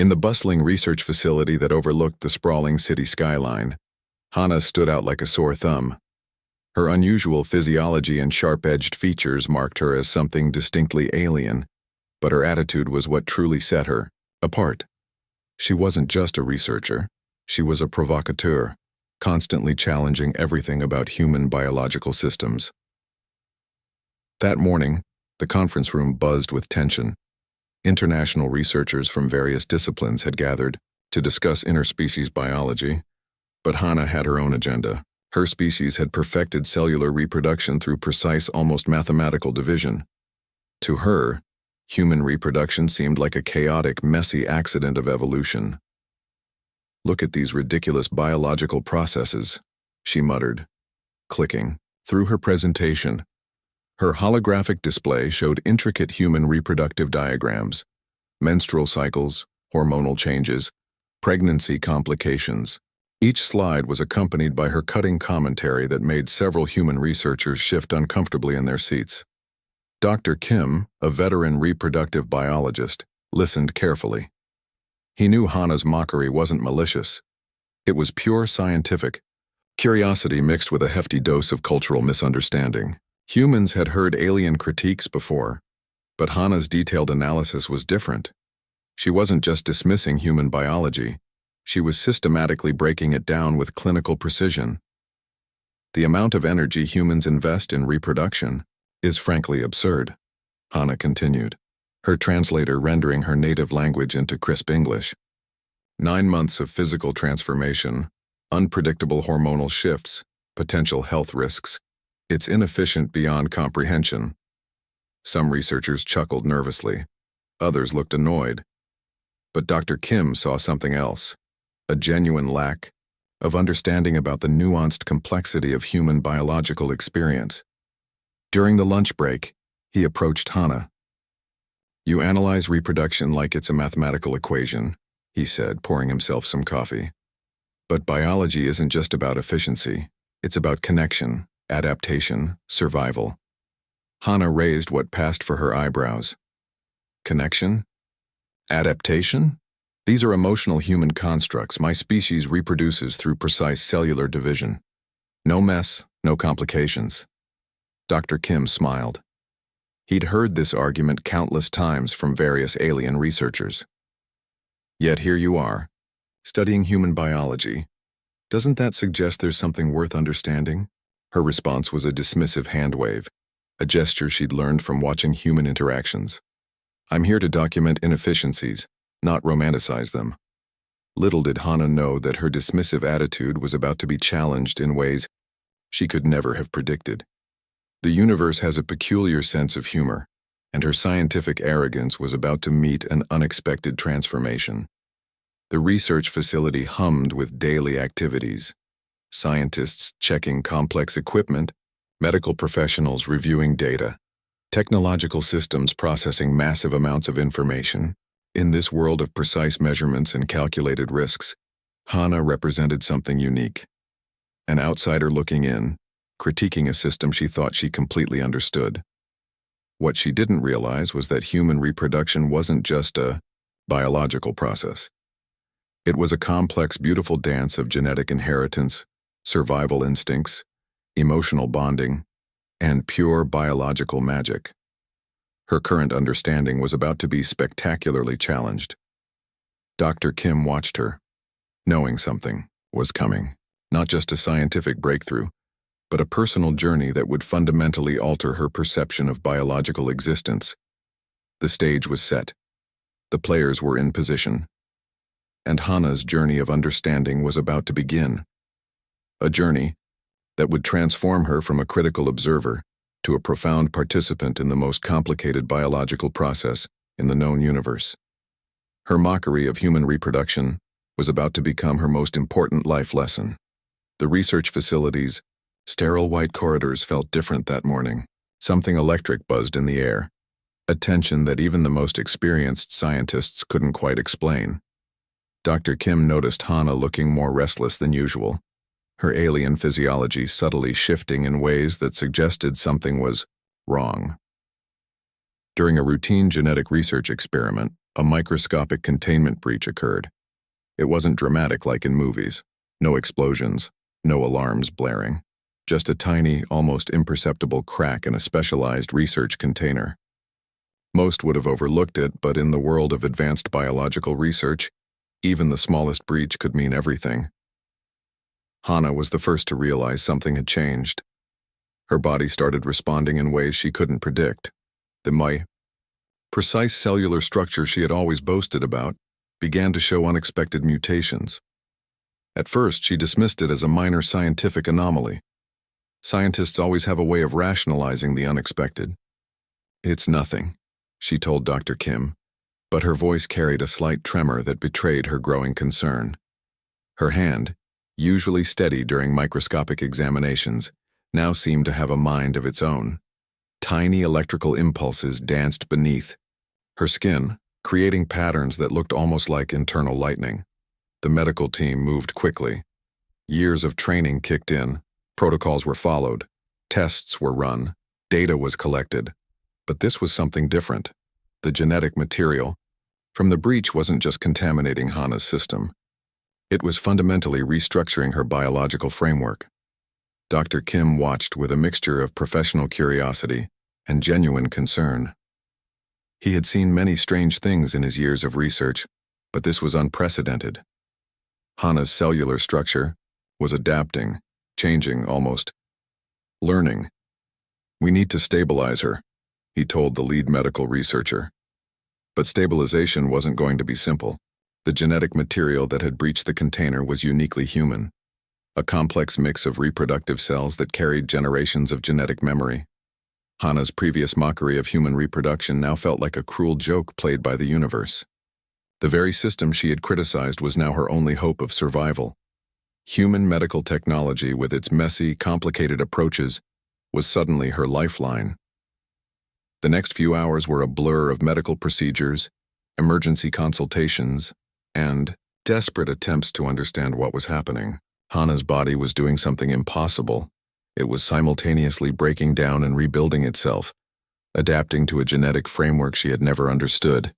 In the bustling research facility that overlooked the sprawling city skyline, Hana stood out like a sore thumb. Her unusual physiology and sharp-edged features marked her as something distinctly alien, but her attitude was what truly set her apart. She wasn't just a researcher, she was a provocateur, constantly challenging everything about human biological systems. That morning, the conference room buzzed with tension. International researchers from various disciplines had gathered to discuss interspecies biology, but Hana had her own agenda. Her species had perfected cellular reproduction through precise, almost mathematical division. To her, human reproduction seemed like a chaotic, messy accident of evolution. "Look at these ridiculous biological processes," she muttered, clicking through her presentation. Her holographic display showed intricate human reproductive diagrams, menstrual cycles, hormonal changes, pregnancy complications. Each slide was accompanied by her cutting commentary that made several human researchers shift uncomfortably in their seats. Dr. Kim, a veteran reproductive biologist, listened carefully. He knew Hana's mockery wasn't malicious. It was pure scientific curiosity mixed with a hefty dose of cultural misunderstanding. Humans had heard alien critiques before, but Hana's detailed analysis was different. She wasn't just dismissing human biology, she was systematically breaking it down with clinical precision. "The amount of energy humans invest in reproduction is frankly absurd," Hana continued, her translator rendering her native language into crisp English. 9 months of physical transformation, unpredictable hormonal shifts, potential health risks. It's inefficient beyond comprehension. Some researchers chuckled nervously. Others looked annoyed. But Dr. Kim saw something else, a genuine lack of understanding about the nuanced complexity of human biological experience. During the lunch break, he approached Hana. "You analyze reproduction like it's a mathematical equation," he said, pouring himself some coffee. "But biology isn't just about efficiency, it's about connection, adaptation, survival." Hana raised what passed for her eyebrows. "Connection? Adaptation? These are emotional human constructs my species reproduces through precise cellular division. No mess, no complications." Dr. Kim smiled. He'd heard this argument countless times from various alien researchers. "Yet here you are, studying human biology. Doesn't that suggest there's something worth understanding?" Her response was a dismissive hand wave, a gesture she'd learned from watching human interactions. "I'm here to document inefficiencies, not romanticize them." Little did Hana know that her dismissive attitude was about to be challenged in ways she could never have predicted. The universe has a peculiar sense of humor, and her scientific arrogance was about to meet an unexpected transformation. The research facility hummed with daily activities. Scientists checking complex equipment, medical professionals reviewing data, technological systems processing massive amounts of information. In this world of precise measurements and calculated risks, Hana represented something unique. An outsider looking in, critiquing a system she thought she completely understood. What she didn't realize was that human reproduction wasn't just a biological process. It was a complex, beautiful dance of genetic inheritance, survival instincts, emotional bonding, and pure biological magic. Her current understanding was about to be spectacularly challenged. Dr. Kim watched her, knowing something was coming, not just a scientific breakthrough, but a personal journey that would fundamentally alter her perception of biological existence. The stage was set. The players were in position. And Hana's journey of understanding was about to begin. A journey that would transform her from a critical observer to a profound participant in the most complicated biological process in the known universe. Her mockery of human reproduction was about to become her most important life lesson. The research facility's sterile white corridors felt different that morning. Something electric buzzed in the air, a tension that even the most experienced scientists couldn't quite explain. Dr. Kim noticed Hana looking more restless than usual, her alien physiology subtly shifting in ways that suggested something was wrong. During a routine genetic research experiment, A microscopic containment breach occurred. It wasn't dramatic like in movies. No explosions, no alarms blaring. Just a tiny, almost imperceptible crack in a specialized research container. Most would have overlooked it, but in the world of advanced biological research, even the smallest breach could mean everything. Hana was the first to realize something had changed. Her body started responding in ways she couldn't predict. The precise cellular structure she had always boasted about began to show unexpected mutations. At first, she dismissed it as a minor scientific anomaly. Scientists always have a way of rationalizing the unexpected. "It's nothing," she told Dr. Kim, but her voice carried a slight tremor that betrayed her growing concern. Her hand, usually steady during microscopic examinations, now seemed to have a mind of its own. Tiny electrical impulses danced beneath her skin, creating patterns that looked almost like internal lightning. The medical team moved quickly. Years of training kicked in, protocols were followed, tests were run, data was collected. But this was something different. The genetic material from the breach wasn't just contaminating Hana's system. It was fundamentally restructuring her biological framework. Dr. Kim watched with a mixture of professional curiosity and genuine concern. He had seen many strange things in his years of research, but this was unprecedented. Hana's cellular structure was adapting, changing, almost learning. "We need to stabilize her," he told the lead medical researcher. But stabilization wasn't going to be simple. The genetic material that had breached the container was uniquely human, a complex mix of reproductive cells that carried generations of genetic memory. Hana's previous mockery of human reproduction now felt like a cruel joke played by the universe. The very system she had criticized was now her only hope of survival. Human medical technology, with its messy, complicated approaches, was suddenly her lifeline. The next few hours were a blur of medical procedures, emergency consultations, and desperate attempts to understand what was happening. Hana's body was doing something impossible. It was simultaneously breaking down and rebuilding itself, adapting to a genetic framework she had never understood.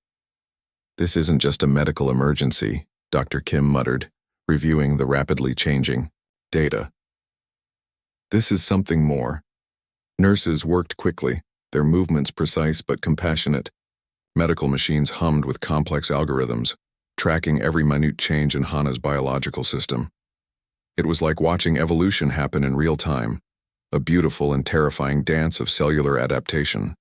"This isn't just a medical emergency," Dr. Kim muttered, reviewing the rapidly changing data. "This is something more." Nurses worked quickly, their movements precise but compassionate. Medical machines hummed with complex algorithms, tracking every minute change in Hana's biological system. It was like watching evolution happen in real time, a beautiful and terrifying dance of cellular adaptation.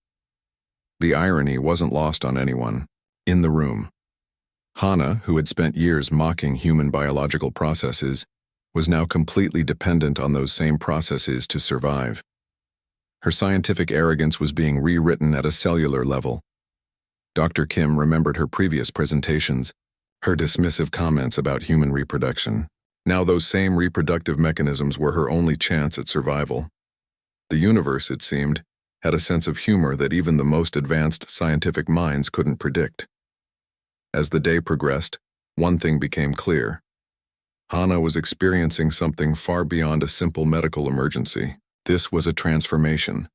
The irony wasn't lost on anyone. In the room, Hana, who had spent years mocking human biological processes, was now completely dependent on those same processes to survive. Her scientific arrogance was being rewritten at a cellular level. Dr. Kim remembered her previous presentations, her dismissive comments about human reproduction. Now those same reproductive mechanisms were her only chance at survival. The universe, it seemed, had a sense of humor that even the most advanced scientific minds couldn't predict. As the day progressed, one thing became clear. Hana was experiencing something far beyond a simple medical emergency. This was a transformation,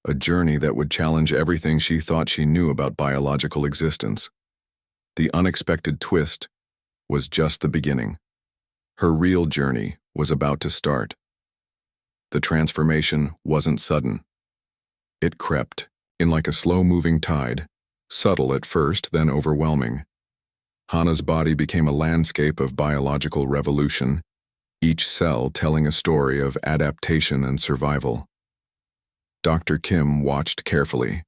a journey that would challenge everything she thought she knew about biological existence. The unexpected twist was just the beginning. Her real journey was about to start. The transformation wasn't sudden. It crept in like a slow-moving tide, subtle at first, then overwhelming. Hana's body became a landscape of biological revolution, each cell telling a story of adaptation and survival. Dr. Kim watched carefully,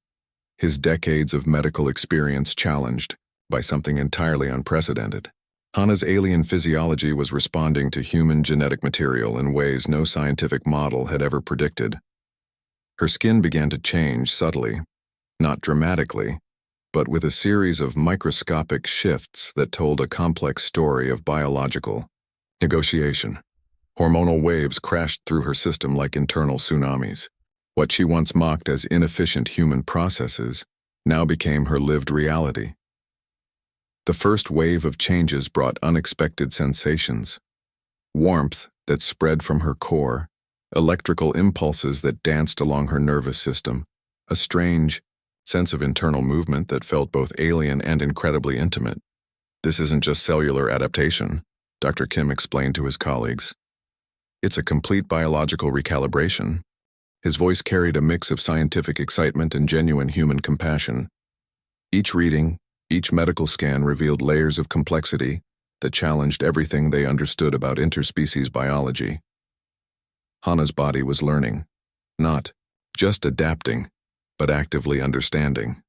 his decades of medical experience challenged by something entirely unprecedented. Hana's alien physiology was responding to human genetic material in ways no scientific model had ever predicted. Her skin began to change subtly, not dramatically, but with a series of microscopic shifts that told a complex story of biological negotiation. Hormonal waves crashed through her system like internal tsunamis. What she once mocked as inefficient human processes now became her lived reality. The first wave of changes brought unexpected sensations. Warmth that spread from her core, electrical impulses that danced along her nervous system, a strange, sense of internal movement that felt both alien and incredibly intimate. This isn't just cellular adaptation, Dr. Kim explained to his colleagues. It's a complete biological recalibration. His voice carried a mix of scientific excitement and genuine human compassion. Each reading, each medical scan revealed layers of complexity that challenged everything they understood about interspecies biology. Hana's body was learning, not just adapting, but actively understanding.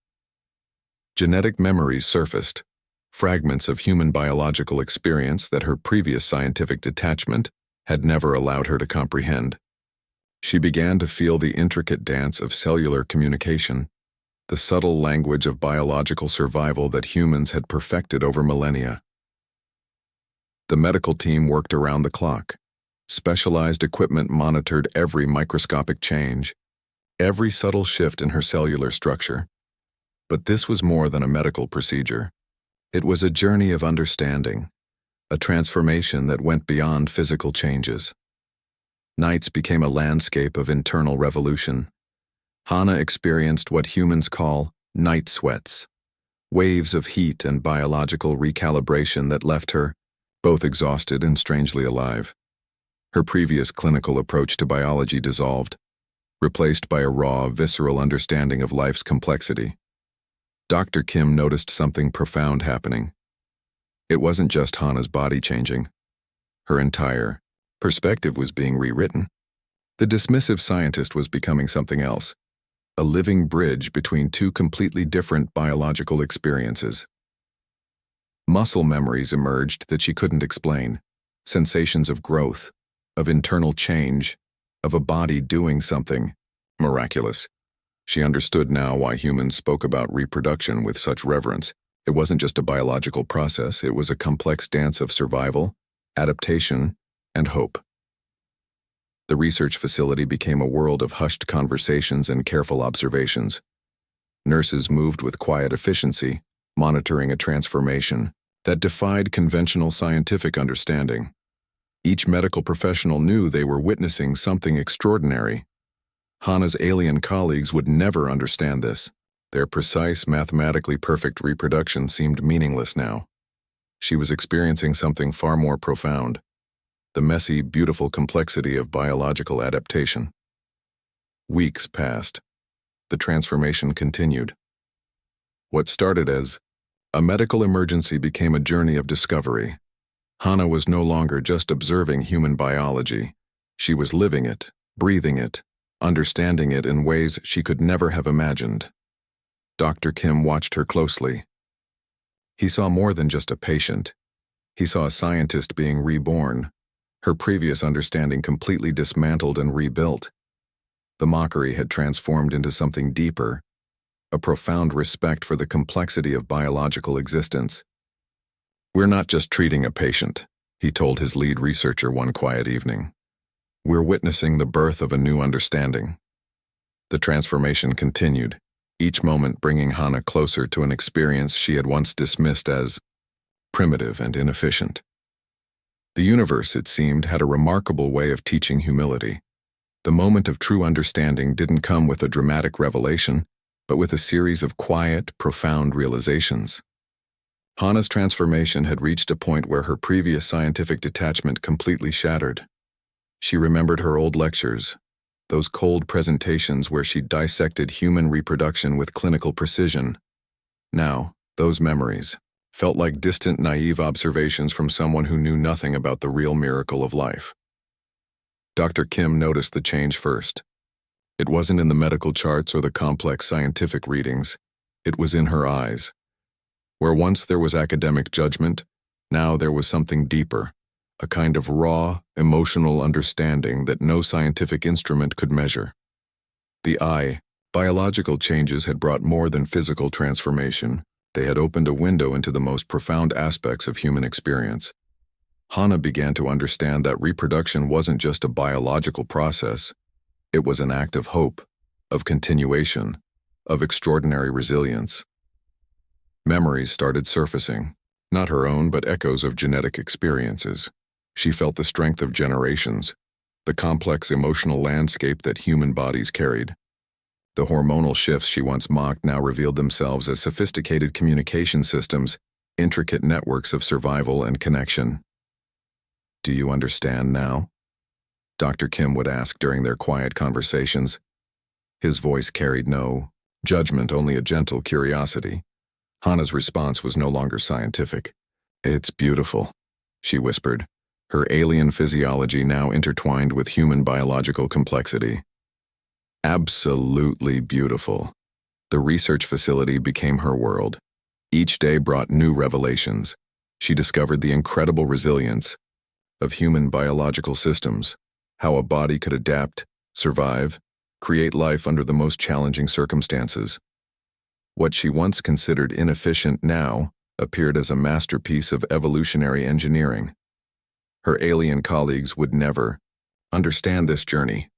Genetic memories surfaced, fragments of human biological experience that her previous scientific detachment had never allowed her to comprehend. She began to feel the intricate dance of cellular communication, the subtle language of biological survival that humans had perfected over millennia. The medical team worked around the clock. Specialized equipment monitored every microscopic change, every subtle shift in her cellular structure. But this was more than a medical procedure. It was a journey of understanding, a transformation that went beyond physical changes. Nights became a landscape of internal revolution. Hana experienced what humans call night sweats, waves of heat and biological recalibration that left her both exhausted and strangely alive. Her previous clinical approach to biology dissolved, replaced by a raw, visceral understanding of life's complexity. Dr. Kim noticed something profound happening. It wasn't just Hana's body changing. Her entire perspective was being rewritten. The dismissive scientist was becoming something else, a living bridge between two completely different biological experiences. Muscle memories emerged that she couldn't explain, sensations of growth, of internal change, of a body doing something miraculous. She understood now why humans spoke about reproduction with such reverence. It wasn't just a biological process, it was a complex dance of survival, adaptation, and hope. The research facility became a world of hushed conversations and careful observations. Nurses moved with quiet efficiency, monitoring a transformation that defied conventional scientific understanding. Each medical professional knew they were witnessing something extraordinary. Hana's alien colleagues would never understand this. Their precise, mathematically perfect reproduction seemed meaningless now. She was experiencing something far more profound, the messy, beautiful complexity of biological adaptation. Weeks passed. The transformation continued. What started as a medical emergency became a journey of discovery. Hana was no longer just observing human biology. She was living it, breathing it, understanding it in ways she could never have imagined. Dr. Kim watched her closely. He saw more than just a patient. He saw a scientist being reborn, her previous understanding completely dismantled and rebuilt. The mockery had transformed into something deeper, a profound respect for the complexity of biological existence. "We're not just treating a patient," he told his lead researcher one quiet evening. "We're witnessing the birth of a new understanding." The transformation continued, each moment bringing Hana closer to an experience she had once dismissed as primitive and inefficient. The universe, it seemed, had a remarkable way of teaching humility. The moment of true understanding didn't come with a dramatic revelation, but with a series of quiet, profound realizations. Hana's transformation had reached a point where her previous scientific detachment completely shattered. She remembered her old lectures, those cold presentations where she dissected human reproduction with clinical precision. Now, those memories felt like distant, naive observations from someone who knew nothing about the real miracle of life. Dr. Kim noticed the change first. It wasn't in the medical charts or the complex scientific readings. It was in her eyes. Where once there was academic judgment, now there was something deeper, a kind of raw, emotional understanding that no scientific instrument could measure. The eye, biological changes had brought more than physical transformation. They had opened a window into the most profound aspects of human experience. Hana began to understand that reproduction wasn't just a biological process. It was an act of hope, of continuation, of extraordinary resilience. Memories started surfacing, not her own but echoes of genetic experiences. She felt the strength of generations, the complex emotional landscape that human bodies carried. The hormonal shifts she once mocked now revealed themselves as sophisticated communication systems, intricate networks of survival and connection. "Do you understand now?" Dr. Kim would ask during their quiet conversations. His voice carried no judgment, only a gentle curiosity. Hana's response was no longer scientific. "It's beautiful," she whispered, her alien physiology now intertwined with human biological complexity. Absolutely beautiful. The research facility became her world. Each day brought new revelations. She discovered the incredible resilience of human biological systems, how a body could adapt, survive, create life under the most challenging circumstances. What she once considered inefficient now appeared as a masterpiece of evolutionary engineering. Her alien colleagues would never understand this journey.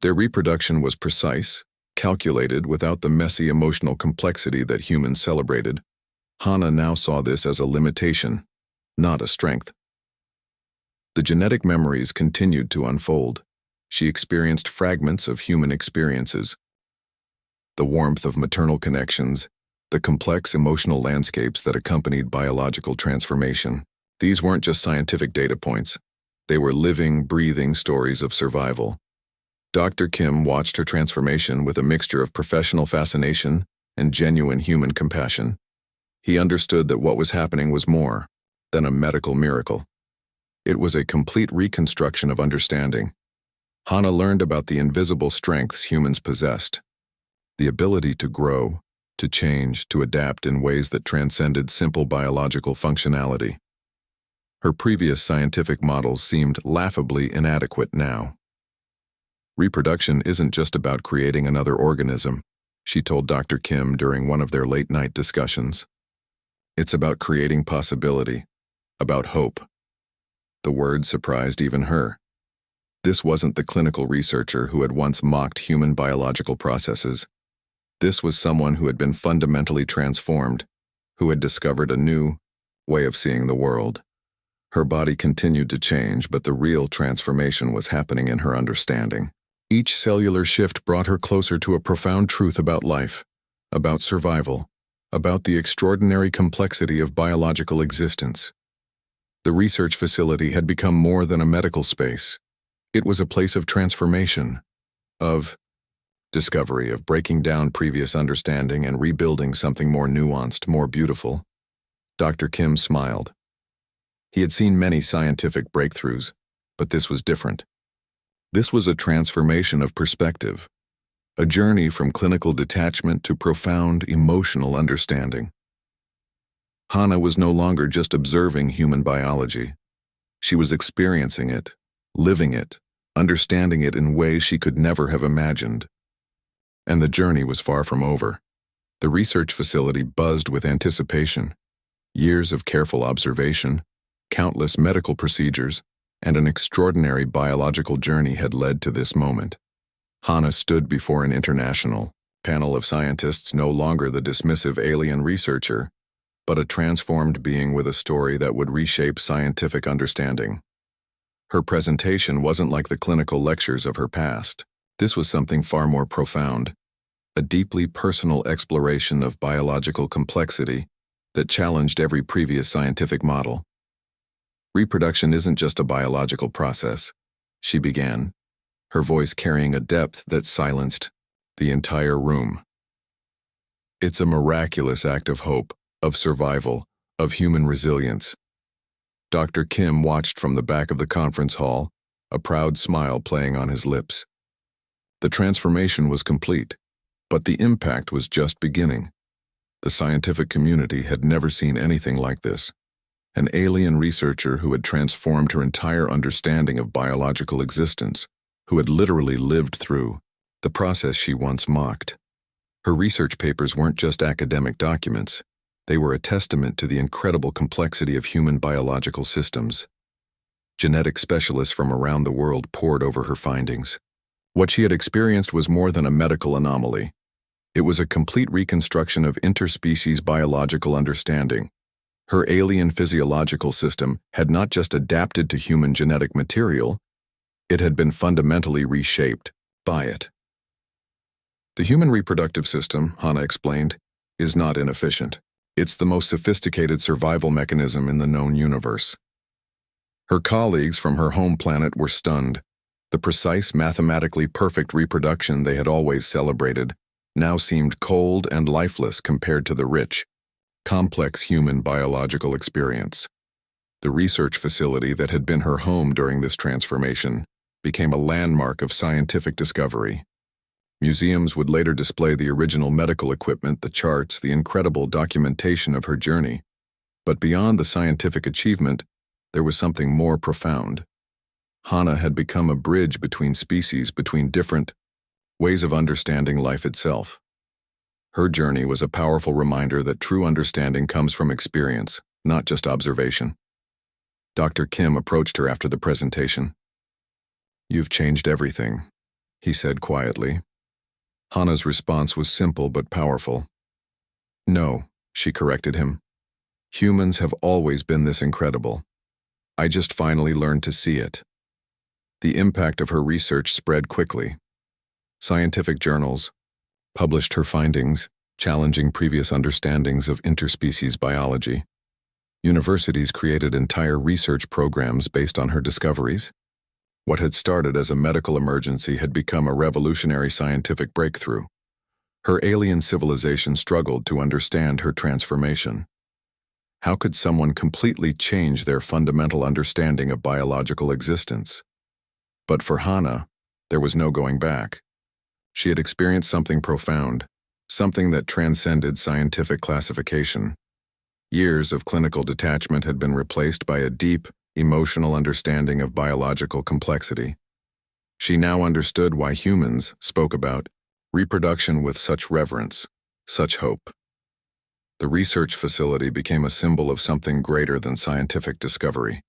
Their reproduction was precise, calculated without the messy emotional complexity that humans celebrated. Hana now saw this as a limitation, not a strength. The genetic memories continued to unfold. She experienced fragments of human experiences. The warmth of maternal connections, the complex emotional landscapes that accompanied biological transformation. These weren't just scientific data points. They were living, breathing stories of survival. Dr. Kim watched her transformation with a mixture of professional fascination and genuine human compassion. He understood that what was happening was more than a medical miracle. It was a complete reconstruction of understanding. Hana learned about the invisible strengths humans possessed, the ability to grow, to change, to adapt in ways that transcended simple biological functionality. Her previous scientific models seemed laughably inadequate now. "Reproduction isn't just about creating another organism," she told Dr. Kim during one of their late-night discussions. "It's about creating possibility, about hope." The word surprised even her. This wasn't the clinical researcher who had once mocked human biological processes. This was someone who had been fundamentally transformed, who had discovered a new way of seeing the world. Her body continued to change, but the real transformation was happening in her understanding. Each cellular shift brought her closer to a profound truth about life, about survival, about the extraordinary complexity of biological existence. The research facility had become more than a medical space. It was a place of transformation, of discovery, of breaking down previous understanding and rebuilding something more nuanced, more beautiful. Dr. Kim smiled. He had seen many scientific breakthroughs, but this was different. This was a transformation of perspective, a journey from clinical detachment to profound emotional understanding. Hana was no longer just observing human biology. She was experiencing it, living it, understanding it in ways she could never have imagined. And the journey was far from over. The research facility buzzed with anticipation. Years of careful observation, countless medical procedures, and an extraordinary biological journey had led to this moment. Hana stood before an international panel of scientists, no longer the dismissive alien researcher, but a transformed being with a story that would reshape scientific understanding. Her presentation wasn't like the clinical lectures of her past. This was something far more profound, a deeply personal exploration of biological complexity that challenged every previous scientific model. "Reproduction isn't just a biological process," she began, her voice carrying a depth that silenced the entire room. "It's a miraculous act of hope, of survival, of human resilience." Dr. Kim watched from the back of the conference hall, a proud smile playing on his lips. The transformation was complete, but the impact was just beginning. The scientific community had never seen anything like this. An alien researcher who had transformed her entire understanding of biological existence, who had literally lived through the process she once mocked. Her research papers weren't just academic documents. They were a testament to the incredible complexity of human biological systems. Genetic specialists from around the world pored over her findings. What she had experienced was more than a medical anomaly. It was a complete reconstruction of interspecies biological understanding. Her alien physiological system had not just adapted to human genetic material, it had been fundamentally reshaped by it. The human reproductive system, Hannah explained, is not inefficient. It's the most sophisticated survival mechanism in the known universe. Her colleagues from her home planet were stunned. The precise, mathematically perfect reproduction they had always celebrated now seemed cold and lifeless compared to the rich, complex human biological experience. The research facility that had been her home during this transformation became a landmark of scientific discovery. Museums would later display the original medical equipment, the charts, the incredible documentation of her journey. But beyond the scientific achievement, there was something more profound. Hannah had become a bridge between species, between different ways of understanding life itself. Her journey was a powerful reminder that true understanding comes from experience, not just observation. Dr. Kim approached her after the presentation. "You've changed everything," he said quietly. Hannah's response was simple but powerful. "No," she corrected him. "Humans have always been this incredible. I just finally learned to see it." The impact of her research spread quickly. Scientific journals published her findings, challenging previous understandings of interspecies biology. Universities created entire research programs based on her discoveries. What had started as a medical emergency had become a revolutionary scientific breakthrough. Her alien civilization struggled to understand her transformation. How could someone completely change their fundamental understanding of biological existence? But for Hannah, there was no going back. She had experienced something profound, something that transcended scientific classification. Years of clinical detachment had been replaced by a deep, emotional understanding of biological complexity. She now understood why humans spoke about reproduction with such reverence, such hope. The research facility became a symbol of something greater than scientific discovery.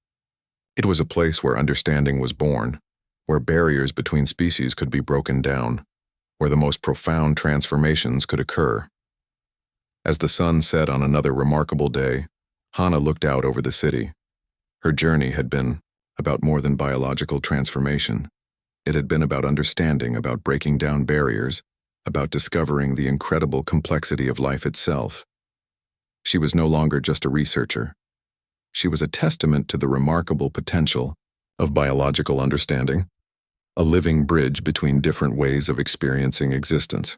It was a place where understanding was born, where barriers between species could be broken down, where the most profound transformations could occur. As the sun set on another remarkable day, Hannah looked out over the city. Her journey had been about more than biological transformation. It had been about understanding, about breaking down barriers, about discovering the incredible complexity of life itself. She was no longer just a researcher. She was a testament to the remarkable potential of biological understanding, a living bridge between different ways of experiencing existence.